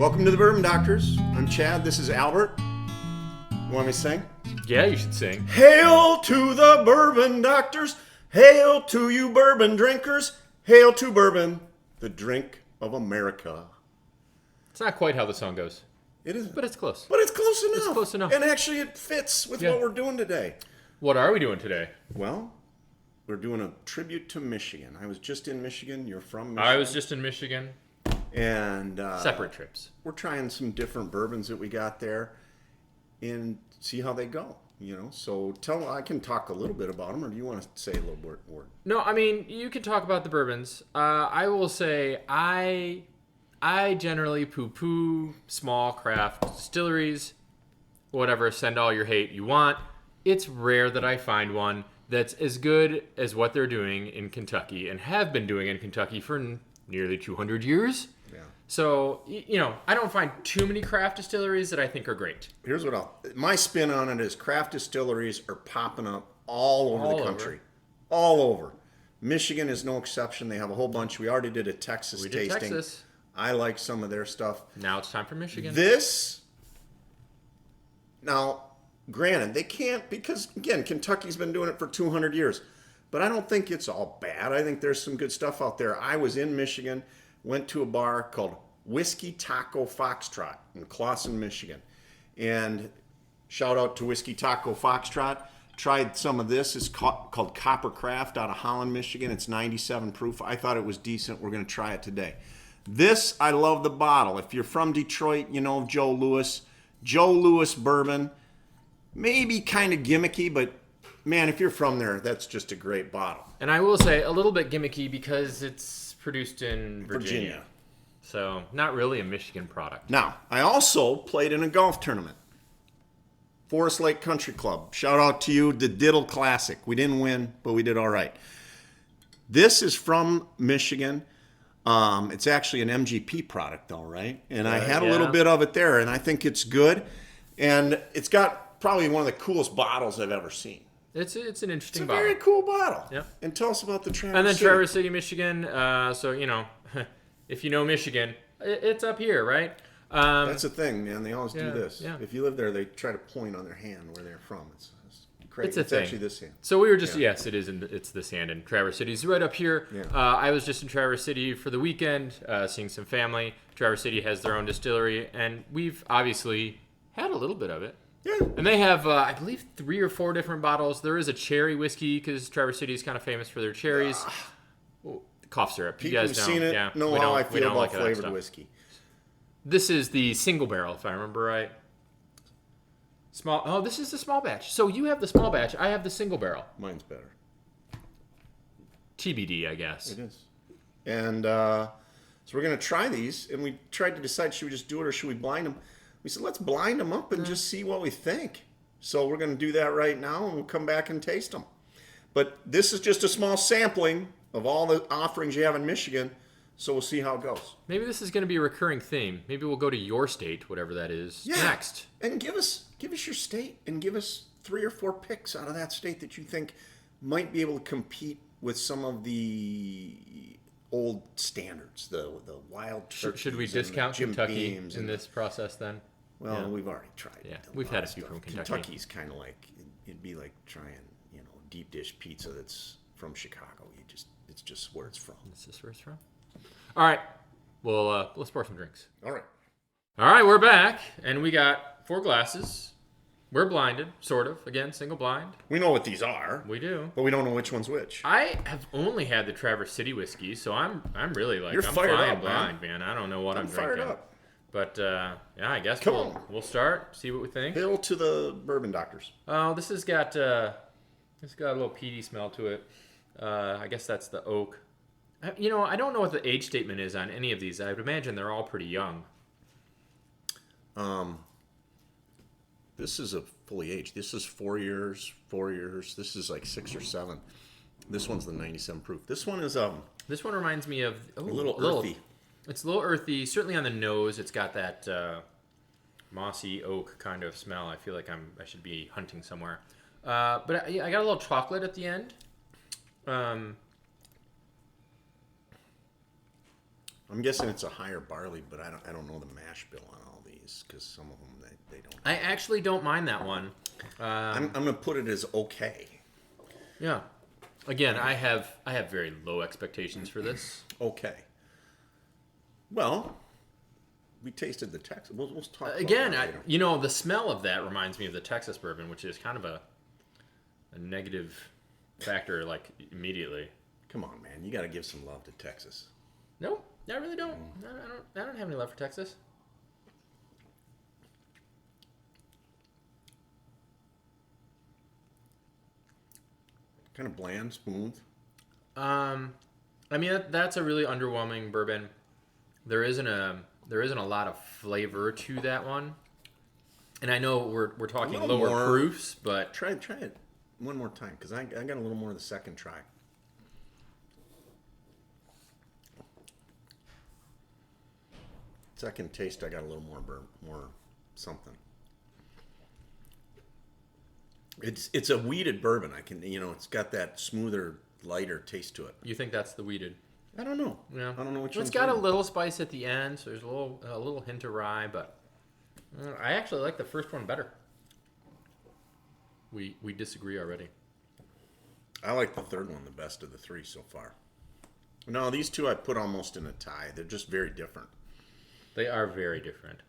Welcome to the Bourbon Doctors. I'm Chad. This is Albert. You want me to sing? Yeah, you should sing. Hail to the Bourbon Doctors. Hail to you bourbon drinkers. Hail to bourbon, the drink of America. It's not quite how the song goes. It isn't. But it's close. But it's close enough. It's close enough. And actually it fits with what we're doing today. What are we doing today? Well, we're doing a tribute to Michigan. I was just in Michigan. You're from Michigan. I was just in Michigan. And Separate trips. We're trying some different bourbons that we got there and see how they go. You know, so I can talk a little bit about them, or do you want to say a little word? No, I mean, you can talk about the bourbons. I will say I generally poo-poo small craft distilleries, whatever, send all your hate you want. It's rare that I find one that's as good as what they're doing in Kentucky and have been doing in Kentucky for nearly 200 years. Yeah. So, you know, I don't find too many craft distilleries that I think are great. Here's what my spin on it is craft distilleries are popping up all over the country. All over. Michigan is no exception. They have a whole bunch. We already did a Texas tasting. Texas. I like some of their stuff. Now it's time for Michigan. Now, granted, they can't because, again, Kentucky's been doing it for 200 years. But I don't think it's all bad. I think there's some good stuff out there. I was in Michigan, went to a bar called Whiskey Taco Foxtrot in Clawson, Michigan. And shout out to Whiskey Taco Foxtrot. Tried some of this. It's called Coopercraft out of Holland, Michigan. It's 97 proof. I thought it was decent. We're going to try it today. This, I love the bottle. If you're from Detroit, you know Joe Louis. Joe Louis bourbon. Maybe kind of gimmicky, but man, if you're from there, that's just a great bottle. And I will say a little bit gimmicky because it's produced in Virginia. So not really a Michigan product. Now, I also played in a golf tournament. Forest Lake Country Club. Shout out to you, the Diddle Classic. We didn't win, but we did all right. This is from Michigan. It's actually an MGP product, all right? And I had a little bit of it there, and I think it's good. And it's got probably one of the coolest bottles I've ever seen. It's an interesting it's a bottle. Very cool bottle. Yep. And tell us about the Traverse And then City. Traverse City, Michigan. So, you know, if you know Michigan, it's up here, right? That's the thing, man. They always do this. Yeah. If you live there, they try to point on their hand where they're from. It's crazy. It's a thing. Actually this hand. So we were just, yes, it is. It's this hand in Traverse City. It's right up here. Yeah. I was just in Traverse City for the weekend, seeing some family. Traverse City has their own distillery, and we've obviously had a little bit of it. Yeah. And they have, I believe, 3 or 4 different bottles. There is a cherry whiskey because Traverse City is kind of famous for their cherries. Cough syrup. People you guys who've don't. seen it Yeah, know we how don't- I we feel don't about like that flavored stuff. whiskey. This is the single barrel, if I remember right. Small. Oh, this is the small batch. So you have the small batch. I have the single barrel. Mine's better. TBD, I guess. It is. And so we're going to try these, and we tried to decide, should we just do it or should we blind them? We said, let's blind them up and just see what we think. So we're going to do that right now, and we'll come back and taste them. But this is just a small sampling of all the offerings you have in Michigan, so we'll see how it goes. Maybe this is going to be a recurring theme. Maybe we'll go to your state, whatever that is, next. And give us your state, and give us 3 or 4 picks out of that state that you think might be able to compete with some of the old standards, the wild turkeys. Should we discount Jim Kentucky Beams in this process then? Well, we've already tried. Yeah, we've had a few from Kentucky. Kentucky's kind of like, it'd be like trying, deep dish pizza that's from Chicago. It's just where it's from. This is where it's from. All right, well, let's pour some drinks. All right. All right, we're back, and we got 4 glasses. We're blinded, sort of. Again, single blind. We know what these are. We do. But we don't know which one's which. I have only had the Traverse City whiskey, so I'm really like, You're I'm fired flying up, blind, man. I don't know what I'm fired drinking. up. But, yeah, I guess Come on. we'll start, see what we think. Hail to the Bourbon Doctors. Oh, this has got a little peaty smell to it. I guess that's the oak. I don't know what the age statement is on any of these. I would imagine they're all pretty young. This is a fully aged. This is 4 years. This is like 6 or 7. This one's the 97 proof. This one is This one reminds me of a little earthy. It's a little earthy. Certainly on the nose, it's got that mossy oak kind of smell. I feel like I should be hunting somewhere. But I got a little chocolate at the end. I'm guessing it's a higher barley, but I don't know the mash bill on all these because some of them they don't. I actually don't mind that one. I'm gonna put it as okay. Yeah. Again, I have very low expectations for this. Okay. Well, we tasted the Texas. We'll talk about Again, that later. the smell of that reminds me of the Texas bourbon, which is kind of a negative factor, like immediately. Come on, man. You got to give some love to Texas. Nope, I really don't. I don't have any love for Texas. Kind of bland, smooth. I mean that's a really underwhelming bourbon. There isn't a lot of flavor to that one, and I know we're talking little lower more. proofs, but Try it one more time because I got a little more of the second try. Second taste, I got a little more something. It's a weeded bourbon. I can it's got that smoother, lighter taste to it. you think that's the weeded? I don't know. Yeah, I don't know which It's one's got a weeded. little spice at the end, so there's a little hint of rye, but I actually like the first one better. We disagree already. I like the third one the best of the three so far. No, these two I put almost in a tie. They're just very different. They are very different.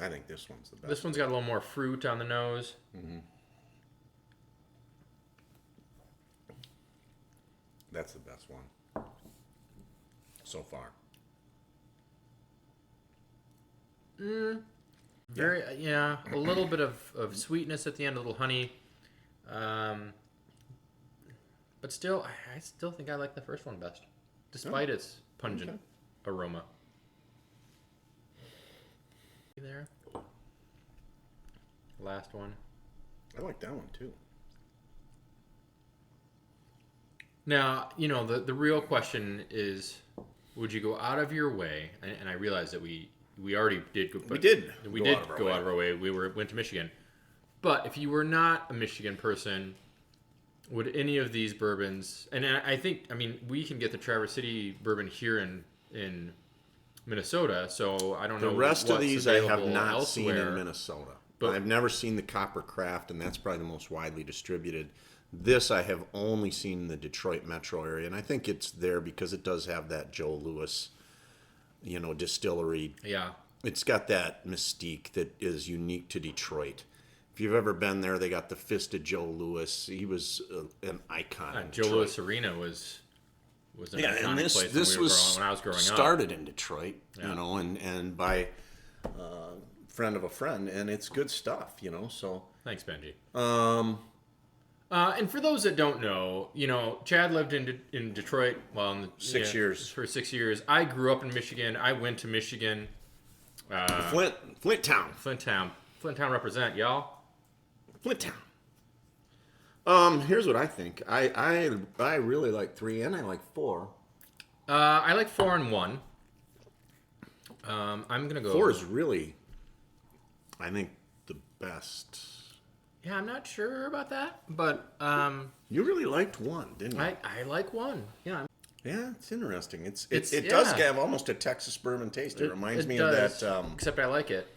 I think this one's the best. This one's got a little more fruit on the nose. That's the best one so far. Very, a little bit of sweetness at the end, a little honey. But still, I still think I like the first one best, despite its pungent aroma. There. Last one. I like that one too. Now, the real question is, would you go out of your way? And I realize that we already did go. We did go out of our way. We went to Michigan. But if you were not a Michigan person, would any of these bourbons? And I think, we can get the Traverse City bourbon here in Minnesota. So I don't know. The rest of what's these I have available not seen in elsewhere. Minnesota. But- I've never seen the Coopercraft, and that's probably the most widely distributed. This I have only seen in the Detroit metro area, and I think it's there because it does have that Joe Louis, distillery. Yeah. It's got that mystique that is unique to Detroit. If you've ever been there, they got the Fist of Joe Louis. He was an icon. in Joe Detroit. Louis Arena was an Yeah, iconic and this place when I was growing up. started in Detroit, Yeah. and by friend of a friend, and it's good stuff, So Thanks, Benji. And for those that don't know, Chad lived in Detroit, 6 years. For 6 years. I grew up in Michigan. I went to Michigan. Flint Town. Flint Town represent, y'all. Flint Town. Here's what I think. I really like 3 and I like 4. I like 4 and 1. I'm gonna go. 4 is really, I think, the best. Yeah, I'm not sure about that, but You really liked 1, didn't you? I like 1. Yeah. Yeah, it's interesting. It It's- does yeah. have almost a Texas bourbon taste. It reminds me does, of that. except I like it.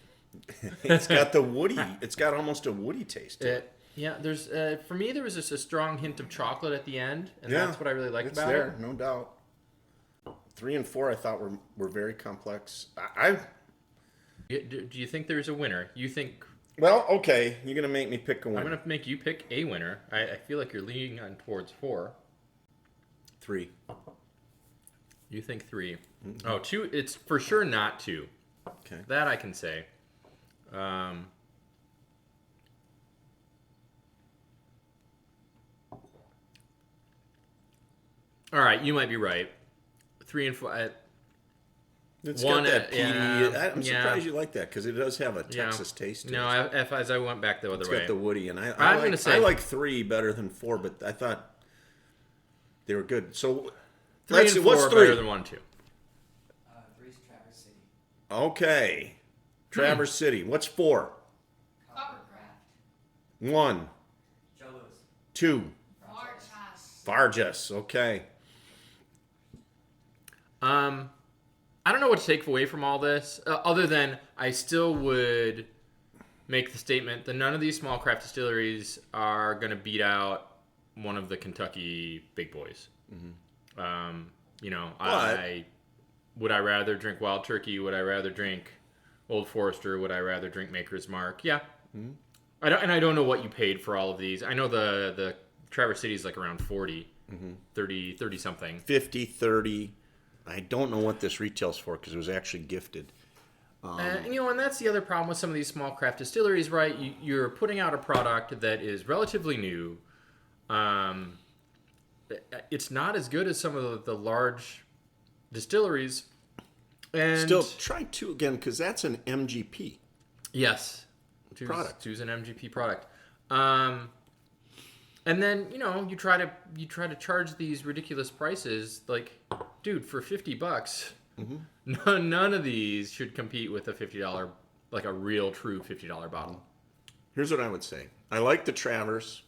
It's got the woody. It's got almost a woody taste to it. Yeah, there's for me there was just a strong hint of chocolate at the end, and Yeah, that's what I really liked it's about there, it. no doubt. 3 and 4 I thought were very complex. Do you think there's a winner? You think Well, okay, you're gonna make me pick a winner. I'm gonna make you pick a winner? I feel like you're leaning on towards 4. 3. You think 3? Mm-hmm. Oh, 2. It's for sure not 2. Okay. That I can say. All right, you might be right. 3 and 4. It's One, got that peaty. yeah, I'm surprised you like that because it does have a Yeah. Texas taste to No, it. as I went back the other It's way. got the woody, and I'm gonna say- I like 3 better than 4, but I thought they were good. So 3 let's and see, 4 what's are 3? better than 1 and 2. Three's Traverse City. Okay, Traverse City. What's 4? Coopercraft. 1, Joe Louis. 2. Varchas. Varchas. Okay. I don't know what to take away from all this, other than I still would make the statement that none of these small craft distilleries are going to beat out one of the Kentucky big boys. Mm-hmm. Would I rather drink Wild Turkey? Would I rather drink Old Forester? Would I rather drink Maker's Mark? Yeah. Mm-hmm. I don't know what you paid for all of these. I know the Traverse City is like around 40, 30 something. 50, 30. I don't know what this retails for because it was actually gifted. And that's the other problem with some of these small craft distilleries, right? You're putting out a product that is relatively new. It's not as good as some of the large distilleries. And still, try 2 again because that's an MGP. Yes. Product. Choose an MGP product. And then, you try to charge these ridiculous prices. Like, dude, for $50, none of these should compete with a $50, like a real true $50 bottle. Here's what I would say. I like the Traverse.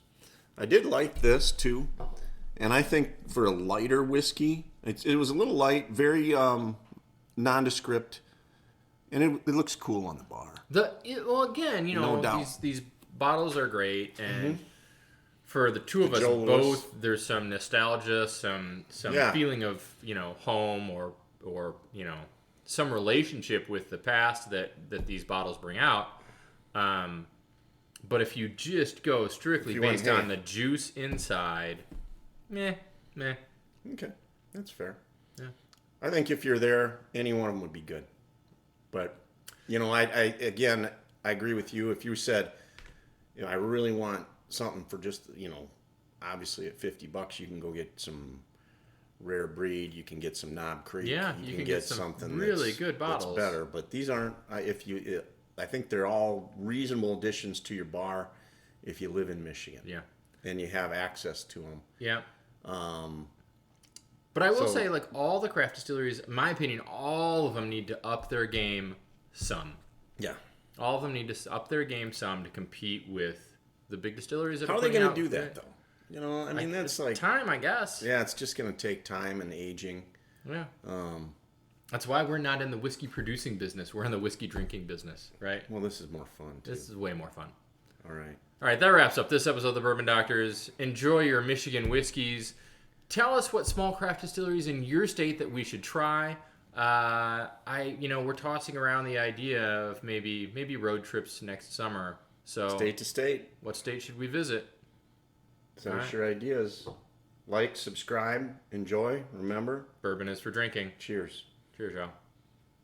I did like this too. And I think for a lighter whiskey, it was a little light, very nondescript, and it looks cool on the bar. Again, No doubt. these bottles are great, and for the two of us Joe both, Lewis. there's some nostalgia, some feeling of home or some relationship with the past that these bottles bring out. But if you just go strictly based on the juice inside, meh. Okay, that's fair. Yeah. I think if you're there, any one of them would be good. But, I agree with you. If you said, I really want something for just, obviously at $50, you can go get some rare breed. You can get some Knob Creek. Yeah, you can get some something really good bottles. That's better. But these aren't. I think they're all reasonable additions to your bar if you live in Michigan. Yeah, and you have access to them. Yeah. But I will say, like, all the craft distilleries, in my opinion, all of them need to up their game some. Yeah. All of them need to up their game some to compete with the big distilleries. How are they going to do that, though? That's like time, I guess. Yeah, it's just going to take time and aging. Yeah. That's why we're not in the whiskey producing business. We're in the whiskey drinking business, right? Well, this is more fun, too. This is way more fun. All right. All right, that wraps up this episode of the Bourbon Doctors. Enjoy your Michigan whiskeys. Tell us what small craft distilleries in your state that we should try. We're tossing around the idea of maybe road trips next summer. So state to state. What state should we visit? Send us your ideas. Like, subscribe, enjoy. Remember, bourbon is for drinking. Cheers. Cheers, y'all.